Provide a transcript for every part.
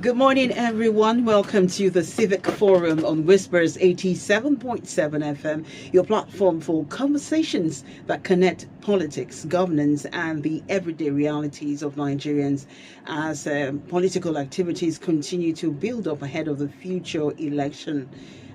Good morning, everyone. Welcome to the Civic Forum on Whispers 87.7 FM, your platform for conversations that connect politics, governance, and the everyday realities of Nigerians as political activities continue to build up ahead of the future election.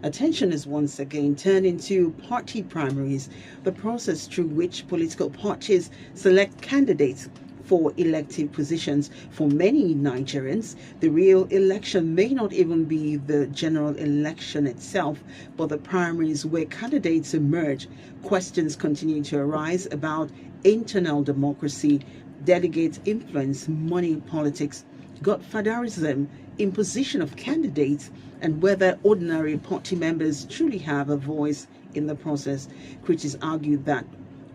Attention is once again turned to party primaries, the process through which political parties select candidates for elective positions. For many Nigerians, the real election may not even be the general election itself, but the primaries where candidates emerge. Questions continue to arise about internal democracy, delegate influence, money politics, godfatherism, imposition of candidates, and whether ordinary party members truly have a voice in the process. Critics argue that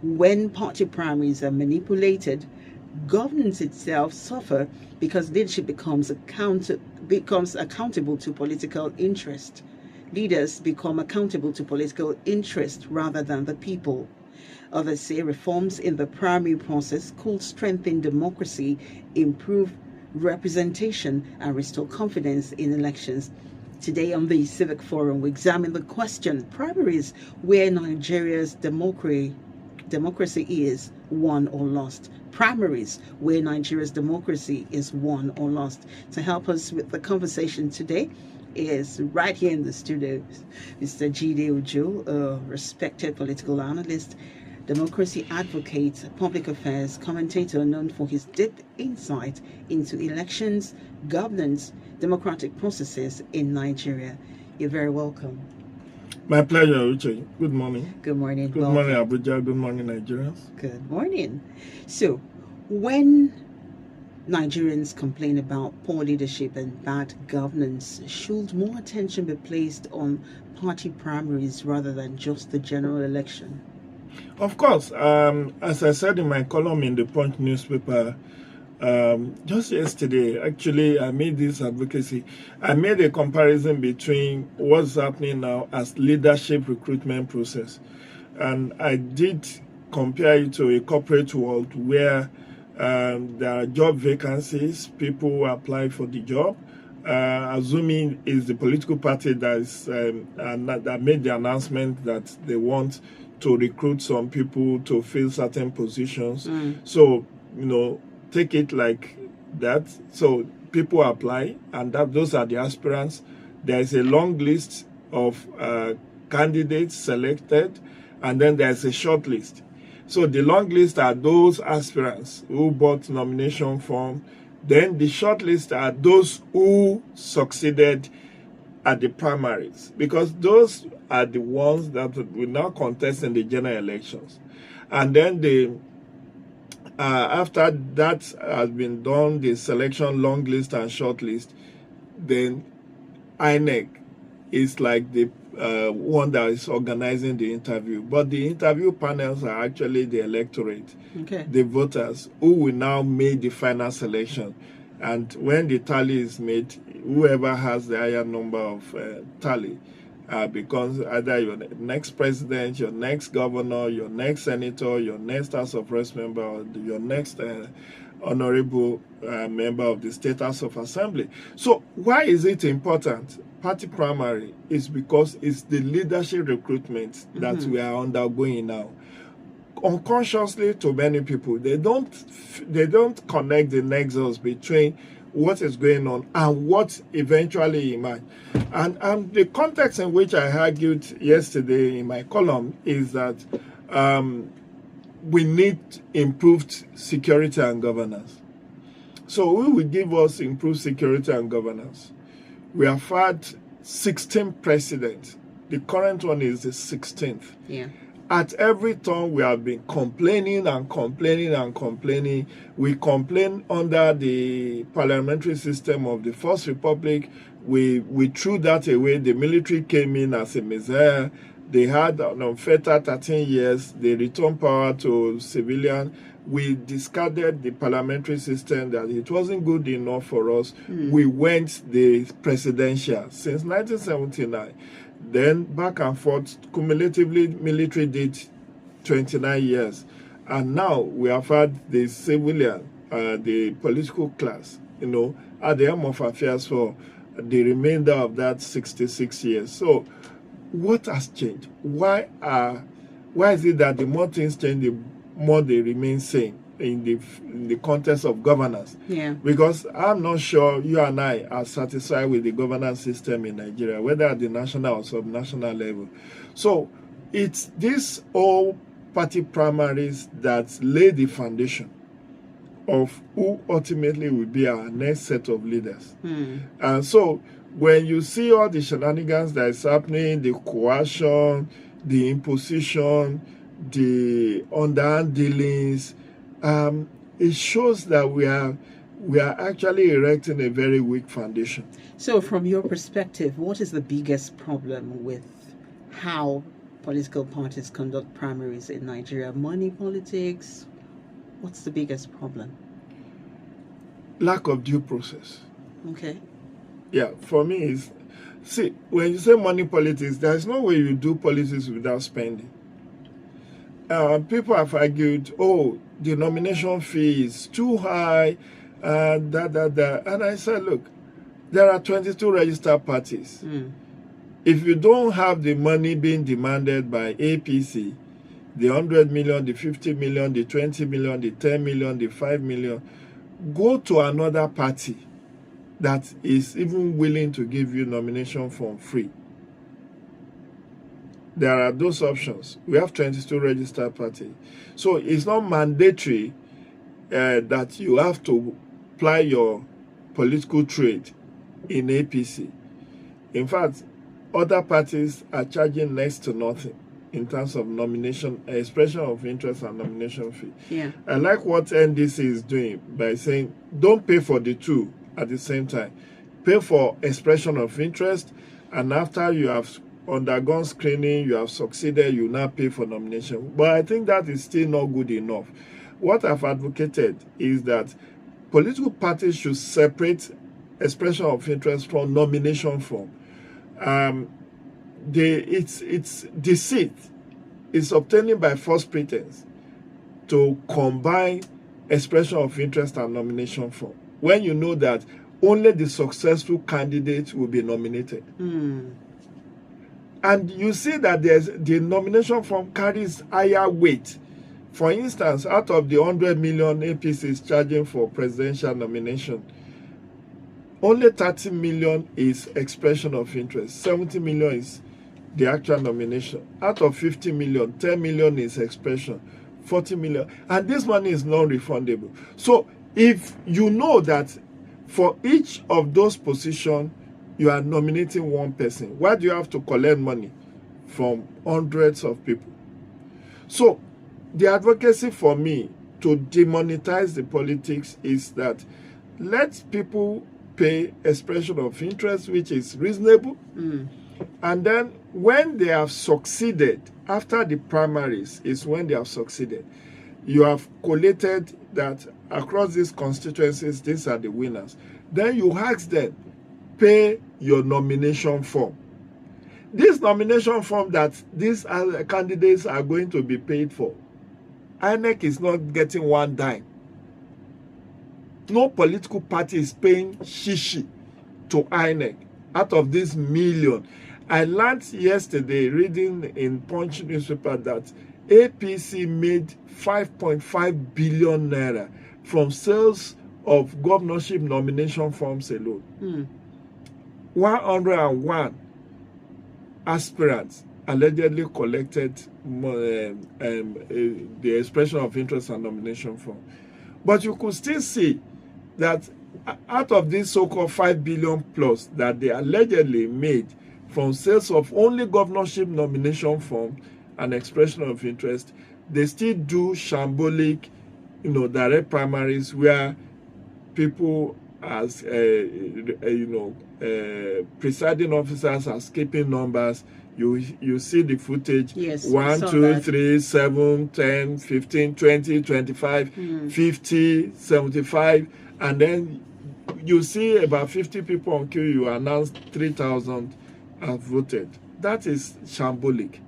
when party primaries are manipulated, governance itself suffer because leadership becomes accountable to political interest. Leaders become accountable to political interest rather than the people. Others say reforms in the primary process could strengthen democracy, improve representation, and restore confidence in elections. Today on the Civic Forum, we examine the question: primaries where Nigeria's democracy is won or lost. Primaries where Nigeria's democracy is won or lost. To help us with the conversation today is right here in the studio, Mr. Jide Òjó, a respected political analyst, democracy advocate, public affairs commentator known for his deep insight into elections, governance, democratic processes in Nigeria. You're very welcome. My pleasure, Richard. Good morning. Good morning. Good morning, Abuja. Good morning, Nigerians. Good morning. So, when Nigerians complain about poor leadership and bad governance, should more attention be placed on party primaries rather than just the general election? Of course. As I said in my column in the Punch newspaper, just yesterday, actually, I made this advocacy. I made a comparison between what's happening now as leadership recruitment process. And I did compare it to a corporate world where there are job vacancies, people apply for the job, assuming it's the political party that made the announcement that they want to recruit some people to fill certain positions. So, take it like that. So people apply, and those are the aspirants. There is a long list of candidates selected, and then there's a short list. So the long list are those aspirants who bought nomination form. Then the short list are those who succeeded at the primaries, because those are the ones that will now contest in the general elections. And then after that has been done, the selection long list and short list, then INEC is like the one that is organizing the interview. But the interview panels are actually the electorate, the voters, who will now make the final selection. And when the tally is made, whoever has the higher number of tally becomes either your next president, your next governor, your next senator, your next House of Reps member, or your next honorable member of the State House of Assembly. So why is it important? Party primary is because it's the leadership recruitment that we are undergoing now. Unconsciously, to many people, they don't connect the nexus between what is going on and what eventually emerge. And the context in which I argued yesterday in my column is that we need improved security and governance. So who will give us improved security and governance? We have had 16 presidents. The current one is the 16th. Yeah. At every turn, we have been complaining and complaining and complaining. We complained under the parliamentary system of the First Republic. We threw that away. The military came in as a messiah. They had an unfettered 13 years. They returned power to civilian. We discarded the parliamentary system, that it wasn't good enough for us. We went the presidential since 1979. Then back and forth, cumulatively, military did 29 years. And now we have had the civilian, the political class, at the helm of affairs for the remainder of that 66 years. So what has changed? Why is it that the more things change, the more they remain same in the context of governance? Yeah. Because I'm not sure you and I are satisfied with the governance system in Nigeria, whether at the national or subnational level. So it's this all party primaries that lay the foundation of who ultimately will be our next set of leaders. And so when you see all the shenanigans that is happening, the coercion, the imposition, the underhand dealings, it shows that we are actually erecting a very weak foundation. So from your perspective, what is the biggest problem with how political parties conduct primaries in Nigeria? Money politics? What's the biggest problem? Lack of due process. Okay. Yeah, for me is, see, when you say money politics, there's no way you do politics without spending. People have argued, the nomination fee is too high, and I said, look, there are 22 registered parties. If you don't have the money being demanded by APC, the 100 million, the 50 million, the 20 million, the 10 million, the 5 million, go to another party that is even willing to give you nomination form free. There are those options. We have 22 registered parties. So it's not mandatory that you have to ply your political trade in APC. In fact, other parties are charging next to nothing in terms of nomination, expression of interest and nomination fee. Yeah. I like what NDC is doing by saying, don't pay for the two at the same time. Pay for expression of interest, and after you have undergone screening, you have succeeded, you now pay for nomination. But I think that is still not good enough. What I've advocated is that political parties should separate expression of interest from nomination form. It's deceit is obtaining by false pretense to combine expression of interest and nomination form, when you know that only the successful candidate will be nominated. And you see that the nomination form carries higher weight. For instance, out of the 100 million APC is charging for presidential nomination, only 30 million is expression of interest. 70 million is the actual nomination. Out of 50 million, 10 million is expression, 40 million. And this money is non-refundable. So if you know that for each of those positions, you are nominating one person, why do you have to collect money from hundreds of people? So the advocacy for me to demonetize the politics is that let people pay expression of interest, which is reasonable. And then when they have succeeded, after the primaries is when they have succeeded, you have collated that across these constituencies, these are the winners. Then you ask them, pay your nomination form. This nomination form that these candidates are going to be paid for, INEC is not getting one dime. No political party is paying shishi to INEC out of this million. I learned yesterday, reading in Punch newspaper, that APC made 5.5 billion naira from sales of governorship nomination forms alone. 101 aspirants allegedly collected the expression of interest and nomination form. But you could still see that out of this so-called 5 billion plus that they allegedly made from sales of only governorship nomination form and expression of interest, they still do shambolic, direct primaries where people as presiding officers are skipping numbers. You see the footage. Yes, 1, 2, 3, 7, 10, 15, 20, 25, 50, 75, and then you see about 50 people on queue. You announce 3,000 have voted. That is shambolic.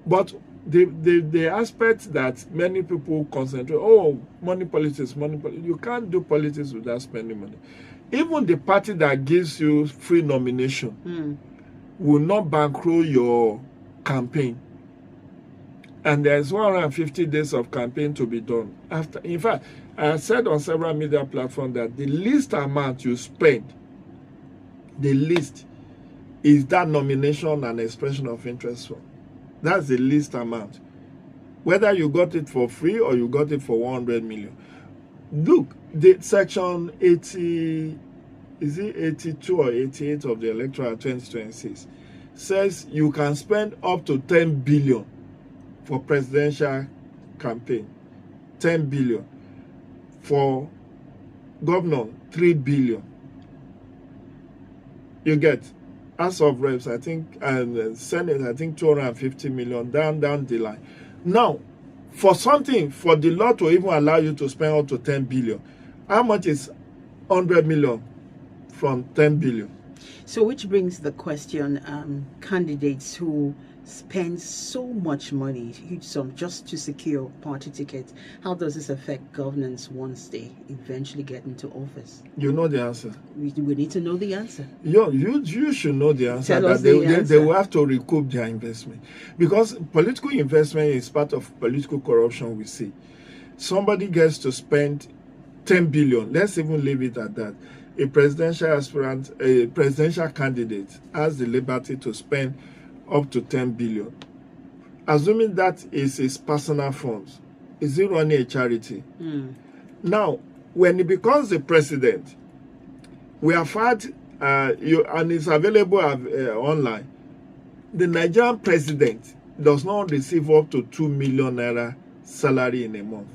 But the aspect that many people concentrate, oh, money politics, you can't do politics without spending money. Even the party that gives you free nomination will not bankroll your campaign. And there's 150 days of campaign to be done. After, in fact, I said on several media platforms that the least amount you spend, the least, is that nomination and expression of interest fund. That's the least amount. Whether you got it for free or you got it for 100 million. Look, the section 80, is it 82 or 88 of the Electoral 2026 says you can spend up to 10 billion for presidential campaign. 10 billion. For governor, 3 billion. You get House of Reps, I think, and Senate, I think 250 million, down the line. Now, for something, for the law to even allow you to spend up to 10 billion, how much is 100 million from 10 billion? So which brings the question, candidates who spend so much money, huge sum, just to secure party tickets, how does this affect governance once they eventually get into office? You know the answer. We need to know the answer. You should know the answer. Tell us that the answer. They will have to recoup their investment. Because political investment is part of political corruption we see. Somebody gets to spend 10 billion. Let's even leave it at that. A presidential aspirant, a presidential candidate has the liberty to spend up to 10 billion. Assuming that is his personal funds, is he running a charity? Now, when he becomes the president, we have had, and it's available online, the Nigerian president does not receive up to 2 million naira salary in a month.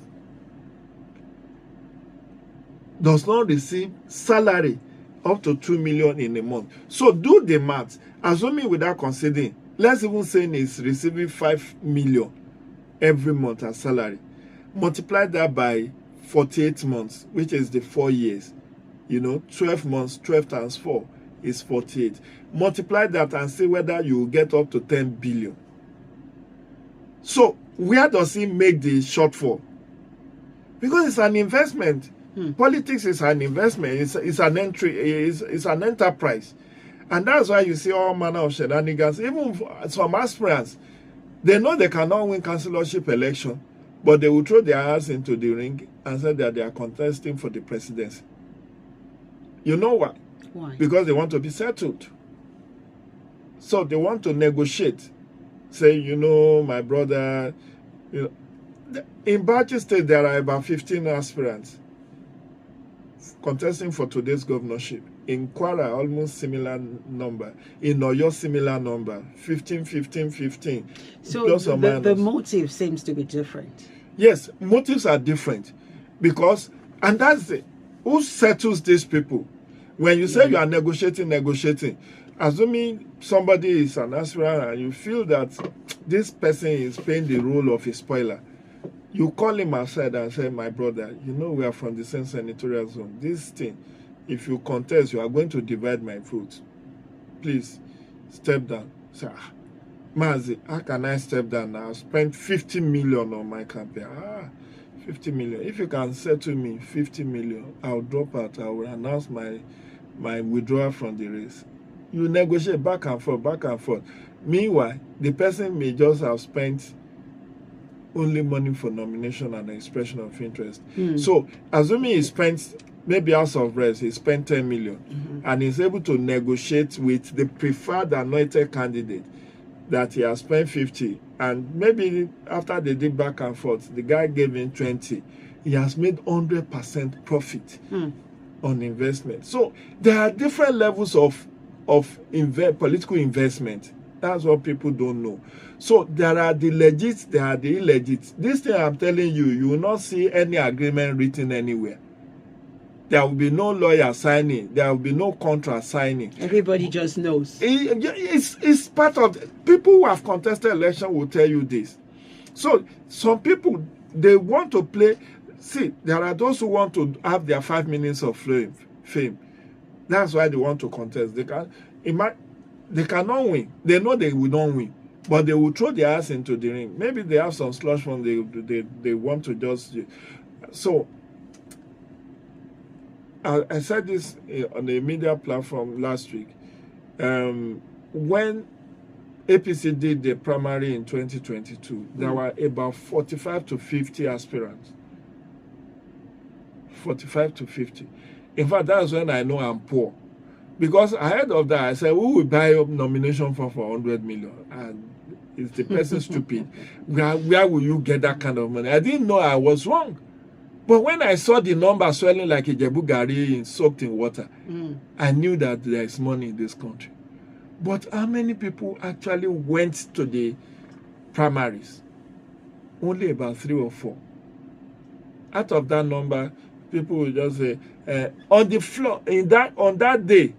Does not receive salary up to 2 million in a month. So do the math. Assuming without considering, let's even say he's receiving 5 million every month as salary. Multiply that by 48 months, which is the 4 years. 12 months, 12 times 4 is 48. Multiply that and see whether you will get up to 10 billion. So where does he make the shortfall? Because it's an investment. Politics is an investment. It's an entry. It's an enterprise. And that's why you see all manner of shenanigans. Even some aspirants, they know they cannot win councillorship election, but they will throw their ass into the ring and say that they are contesting for the presidency. You know why? Why? Because they want to be settled. So they want to negotiate. Say, my brother, in Bauchi State, there are about 15 aspirants contesting for today's governorship. In Kwara, almost similar number. In Oyo, similar number. 15, 15, 15. So the motive seems to be different. Yes, motives are different. Because, and that's it. Who settles these people? When you say you are negotiating, assuming somebody is an aspirant and you feel that this person is playing the role of a spoiler, you call him aside and say, my brother, we are from the same senatorial zone. This thing, if you contest, you are going to divide my vote. Please, step down. Say, Mazi, how can I step down now? I spent 50 million on my campaign. 50 million. If you can settle me 50 million, I'll drop out. I will announce my withdrawal from the race. You negotiate back and forth. Meanwhile, the person may just have spent only money for nomination and expression of interest. So, assuming he spends, maybe House of Reps, he spent 10 million, and he's able to negotiate with the preferred anointed candidate that he has spent 50, and maybe after they did back and forth, the guy gave him 20, he has made 100% profit on investment. So, there are different levels of political investment. That's what people don't know. So there are the legit, there are the illegit. This thing I'm telling you, you will not see any agreement written anywhere. There will be no lawyer signing. There will be no contract signing. Everybody just knows. It's part of people who have contested election will tell you this. So some people, they want to play. See, there are those who want to have their 5 minutes of fame. That's why they want to contest. They cannot win. They know they will not win. But they will throw their ass into the ring. Maybe they have some slush fund they want to just... So, I said this on a media platform last week. When APC did the primary in 2022, there were about 45 to 50 aspirants. 45 to 50. In fact, that's when I know I'm poor. Because ahead of that, I said, who will buy up nomination for 100 million? And is the person stupid? Where will you get that kind of money? I didn't know I was wrong. But when I saw the number swelling like a Jebu Gari soaked in water, I knew that there is money in this country. But how many people actually went to the primaries? Only about 3 or 4. Out of that number, people will just say, on the floor, on that day,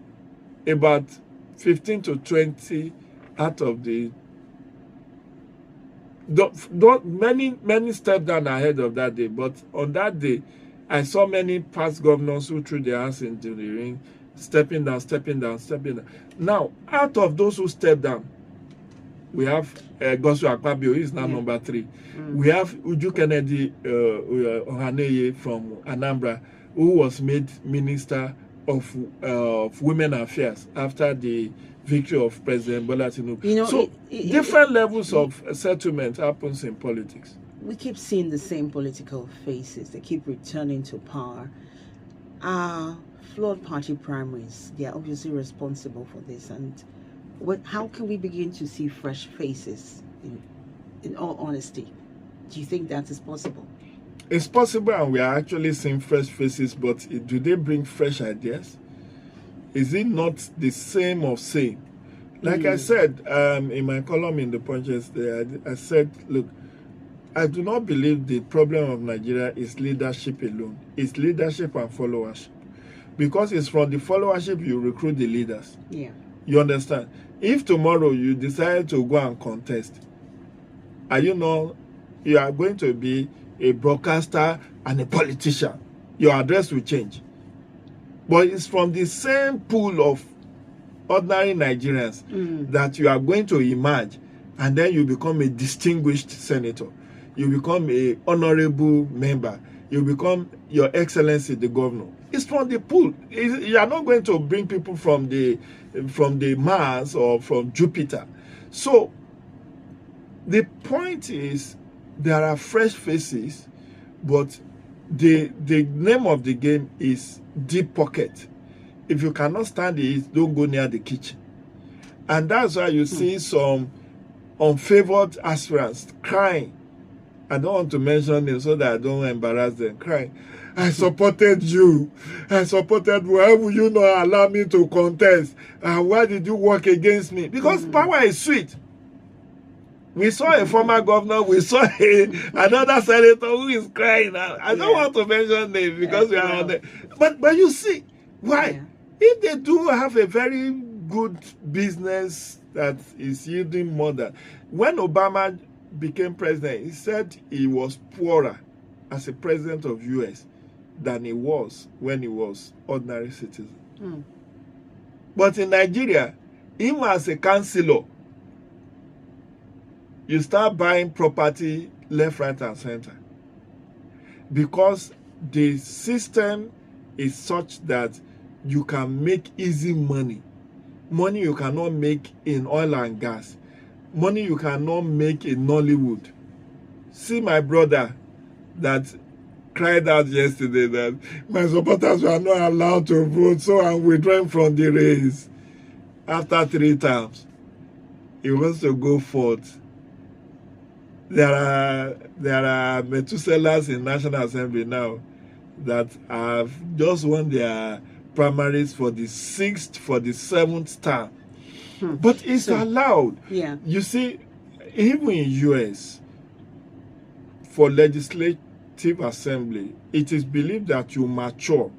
about 15 to 20 out of the... Many stepped down ahead of that day, but on that day, I saw many past governors who threw their hands into the ring, stepping down. Now, out of those who stepped down, we have Gosu Akpabio, he's now number 3. We have Uju Kennedy Ohaneye from Anambra, who was made Minister of Women Affairs after the victory of President Bola Tinubu. So different levels of settlement happens in politics. We keep seeing the same political faces. They keep returning to power. Flawed party primaries, they are obviously responsible for this. And how can we begin to see fresh faces, in all honesty? Do you think that is possible? It's possible, and we are actually seeing fresh faces, but do they bring fresh ideas? Is it not the same of same? Like I said in my column in the Punch yesterday, I said, look, I do not believe the problem of Nigeria is leadership alone. It's leadership and followership. Because it's from the followership you recruit the leaders. Yeah. You understand? If tomorrow you decide to go and contest, and you are going to be a broadcaster and a politician, your address will change. But it's from the same pool of ordinary Nigerians that you are going to emerge, and then you become a distinguished senator. You become a honorable member. You become Your Excellency the Governor. It's from the pool. You are not going to bring people from the Mars or from Jupiter. So the point is, there are fresh faces, but the name of the game is deep pocket. If you cannot stand it, don't go near the kitchen. And that's why you see some unfavored aspirants crying. I don't want to mention them so that I don't embarrass them. Crying, I supported you. I supported you. Why would you not allow me to contest? Why did you work against me? Because power is sweet. We saw a former governor. We saw another senator who is crying. I don't want to mention names because we are on it. But you see, why? Yeah. If they do have a very good business that is yielding more than... When Obama became president, he said he was poorer as a president of US than he was when he was ordinary citizen. But in Nigeria, him as a councillor, you start buying property left, right, and center. Because the system is such that you can make easy money. Money you cannot make in oil and gas. Money you cannot make in Nollywood. See my brother that cried out yesterday that my supporters were not allowed to vote, so I'm withdrawing from the race. After 3 terms, he wants to go forth. There are Methuselahs in National Assembly now that have just won their primaries for the 6th, for the 7th term. But it's allowed. Yeah. You see, even in US, for legislative assembly, it is believed that you mature.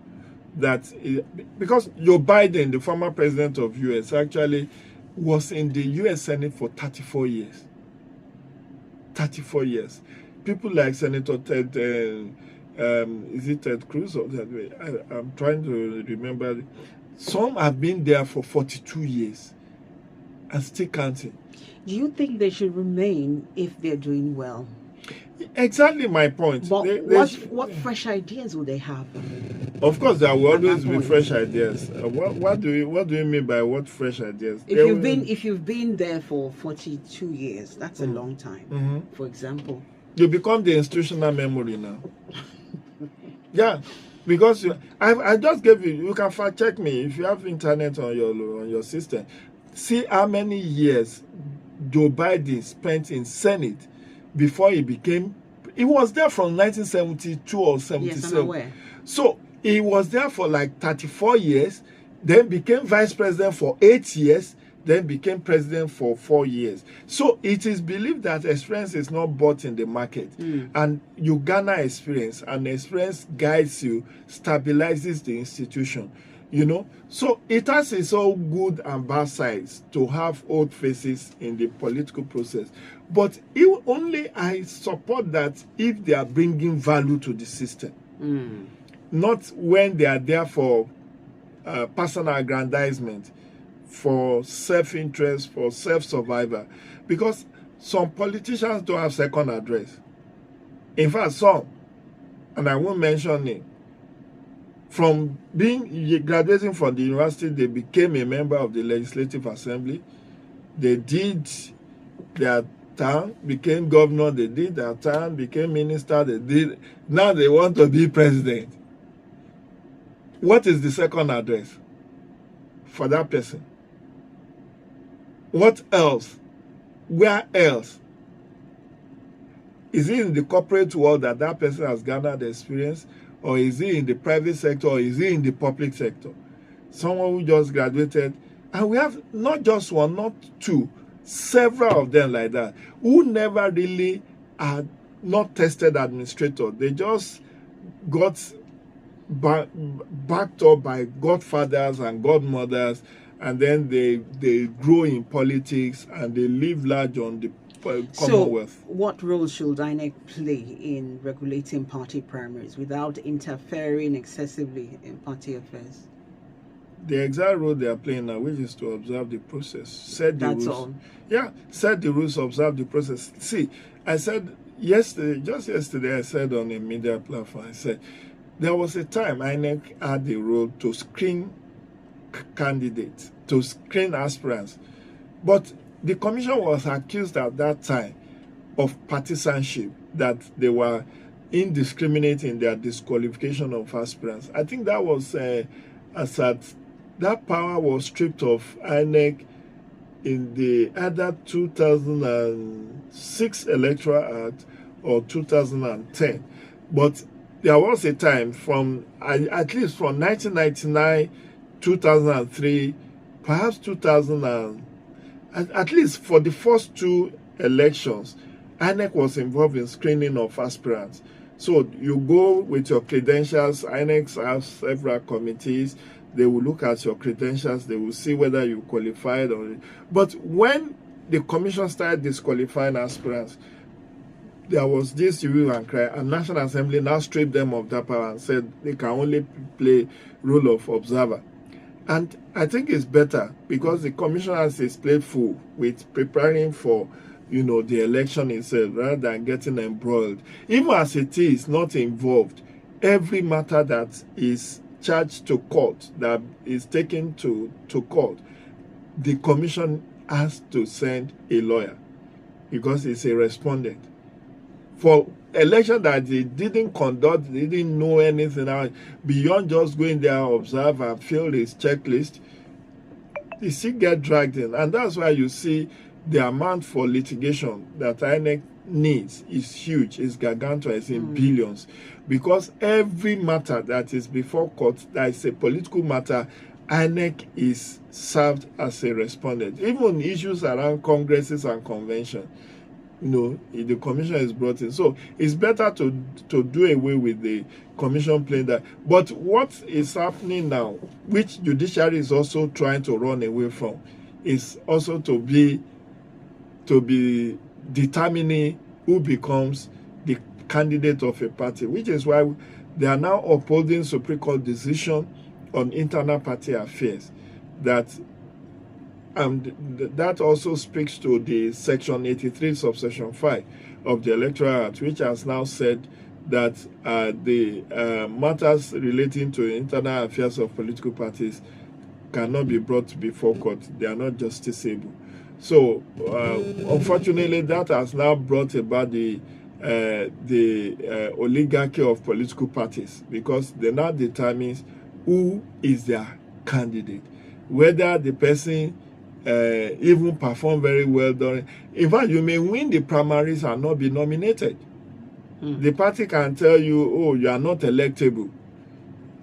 Because Joe Biden, the former president of US, actually was in the US Senate for 34 years. 34 years. People like Senator Ted, is it Ted Cruz or that way? I'm trying to remember. Some have been there for 42 years. and still counting. Do you think they should remain if they're doing well? Exactly my point. But what fresh ideas would they have? Of course, there will At that always be point. fresh ideas. What do you mean by what fresh ideas? If you've been there for 42 years, that's a long time. Mm-hmm. For example, You become the institutional memory now. Yeah, because I just gave you. You can fact check me if you have internet on your system. See how many years Joe Biden spent in Senate before he became. He was there from 1972 or 77. yes, I'm aware. So he was there for like 34 years, then became vice president for 8 years, then became president for 4 years. So it is believed that experience is not bought in the market. And you garner experience, and experience guides you, stabilizes the institution. You know, so it has its own good and bad sides to have old faces in the political process. But I support that if they are bringing value to the system, not when they are there for personal aggrandizement, for self-interest, for self-survival. Because some politicians don't have second address. In fact, some, and I won't mention it, from graduating from the university, they became a member of the Legislative Assembly. They did their term, became governor, they did their term, became minister, now they want to be president. What is the second address for that person? What else? Where else? Is it in the corporate world that person has garnered experience? Or is it in the private sector? Or is it in the public sector? Someone who just graduated. And we have not just one, not two, several of them like that, who never really are not tested administrator. They just got backed up by godfathers and godmothers, and then they grow in politics and they live large on the Commonwealth. So, what role should INEC play in regulating party primaries without interfering excessively in party affairs? The exact role they are playing now, which is to observe the process, set the rules. That's all. Yeah, set the rules, observe the process. See, I said yesterday, I said on a media platform, I said there was a time INEC had the role to screen candidates, to screen aspirants, but the commission was accused at that time of partisanship, that they were indiscriminate in their disqualification of aspirants. I think that was that power was stripped of INEC in the either 2006 Electoral Act or 2010. But there was a time from at least from 1999, 2003, perhaps 2000. At least for the first two elections, INEC was involved in screening of aspirants. So you go with your credentials. INEC has several committees. They will look at your credentials. They will see whether you qualified or. But when the commission started disqualifying aspirants, there was this hue and cry, and National Assembly now stripped them of that power and said they can only play role of observer. And I think it's better because the commission has its plate full with preparing for, the election itself rather than getting embroiled. Even as it is not involved, every matter that is charged to court, that is taken to court, the commission has to send a lawyer because it's a respondent. For election that they didn't conduct, they didn't know anything else, beyond just going there, observe and fill his checklist, they still get dragged in. And that's why you see the amount for litigation that INEC needs is huge, is gargantuan, it's in billions. Because every matter that is before court, that is a political matter, INEC is served as a respondent. Even issues around congresses and convention, the commission is brought in. So it's better to do away with the commission playing that. But what is happening now, which judiciary is also trying to run away from, is also to be determining who becomes the candidate of a party, which is why they are now upholding Supreme Court decision on internal party affairs, that that also speaks to the Section 83, subsection 5 of the Electoral Act, which has now said that the matters relating to internal affairs of political parties cannot be brought before court. They are not justiciable. So, unfortunately, that has now brought about the oligarchy of political parties, because they now determines who is their candidate, whether the person even perform very well during. In fact, you may win the primaries and not be nominated. The party can tell you, oh, you are not electable.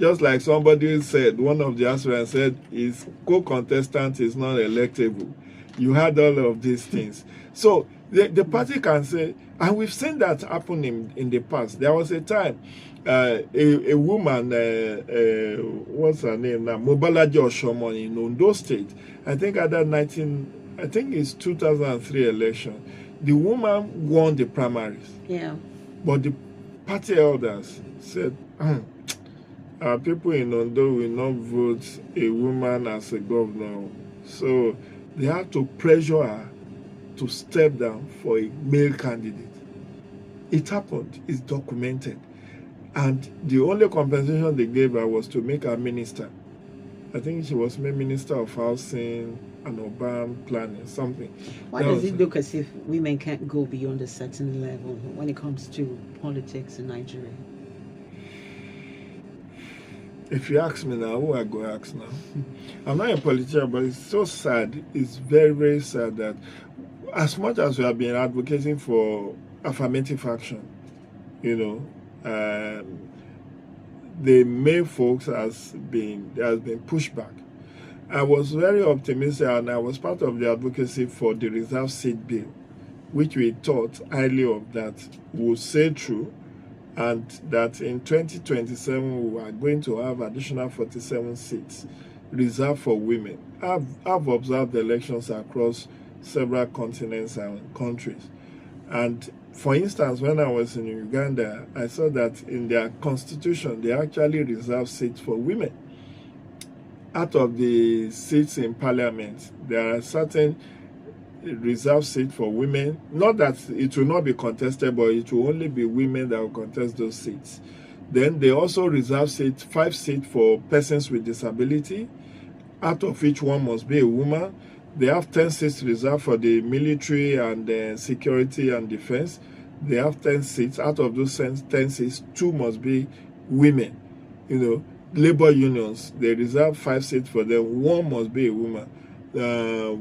Just like somebody said, one of the aspirants said, his co-contestant is not electable. You had all of these things. So the party can say, and we've seen that happen in the past. There was a time, a woman, what's her name now, Mobalaji Oshomon in Ondo State, I think it's 2003 election, the woman won the primaries. Yeah. But the party elders said, our people in Ondo will not vote a woman as a governor. So they had to pressure her to step down for a male candidate. It happened. It's documented. And the only compensation they gave her was to make her minister. I think she was made Minister of Housing and Urban Planning, something. Why does it look as if women can't go beyond a certain level when it comes to politics in Nigeria? If you ask me now, who I go ask now? I'm not a politician, but it's so sad. It's very, very sad that as much as we have been advocating for affirmative action, the male folks has been pushed back. I was very optimistic, and I was part of the advocacy for the reserve seat bill, which we thought highly of, that would sail through, and that in 2027 we are going to have additional 47 seats reserved for women. I've observed the elections across several continents and countries, and for instance, when I was in Uganda, I saw that in their constitution they actually reserve seats for women. Out of the seats in parliament, there are certain reserved seats for women. Not that it will not be contested, but it will only be women that will contest those seats. Then they also reserve 5 seats for persons with disability, out of which one must be a woman. They have 10 seats reserved for the military and security and defense. They have 10 seats. Out of those 10 seats, 2 must be women. Labor unions, they reserve 5 seats for them. 1 must be a woman.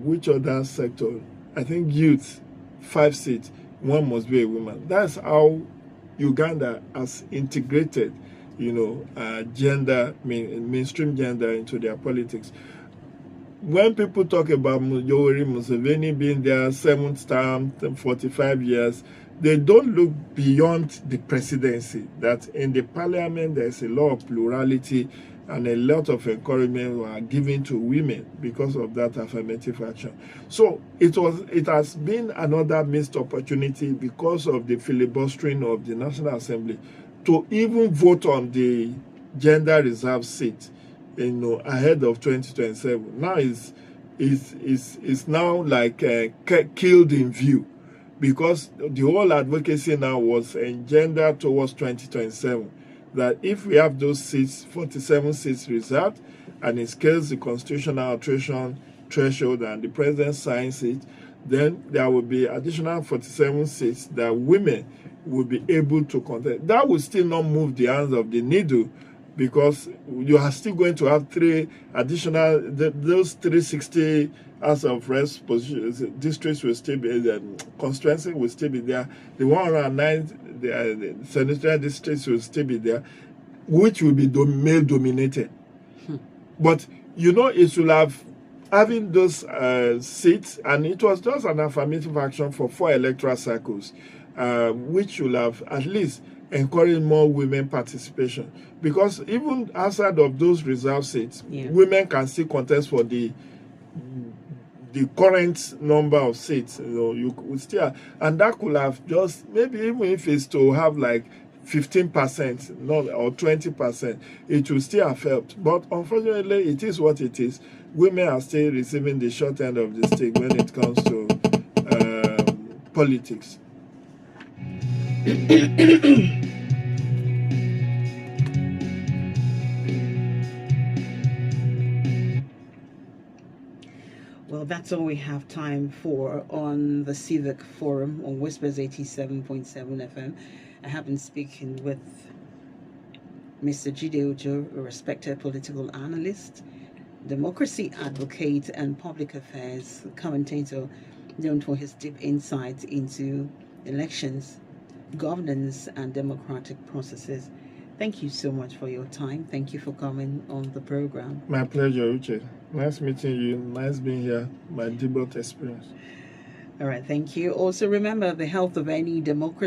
Which other sector? I think youth, 5 seats. 1 must be a woman. That's how Uganda has integrated, gender, mainstream gender into their politics. When people talk about Yoweri Museveni being their 7th term, 45 years, they don't look beyond the presidency, that in the parliament there's a lot of plurality and a lot of encouragement are given to women because of that affirmative action. So it has been another missed opportunity because of the filibustering of the National Assembly to even vote on the gender reserve seat, ahead of 2027. Now is now like killed in view, because the whole advocacy now was engendered towards 2027, that if we have those seats, 47 seats reserved, and it scales the constitutional alteration threshold and the president signs it, then there will be additional 47 seats that women will be able to contest. That will still not move the hands of the needle, because you are still going to have 3 additional, those 360 House of Reps districts will still be, the constituency will still be there. The 109 the senatorial districts will still be there, which will be male dominated. But it will have having those seats, and it was just an affirmative action for 4 electoral cycles, which will have at least encourage more women participation, because even outside of those reserve seats, women can still contest for the current number of seats. You could still, and that could have just, maybe even if it's to have like 15%, not or 20%, it will still have helped. But unfortunately, it is what it is. Women are still receiving the short end of the stick when it comes to politics. Well, that's all we have time for on the Civic Forum on Whispers 87.7 FM. I have been speaking with Mr. Jide Òjó, a respected political analyst, democracy advocate, and public affairs commentator, known for his deep insight into elections, governance, and democratic processes. Thank you so much for your time. Thank you for coming on the program. My pleasure, Uche. Nice meeting you. Nice being here. My debate experience. All right, thank you. Also, remember, the health of any democracy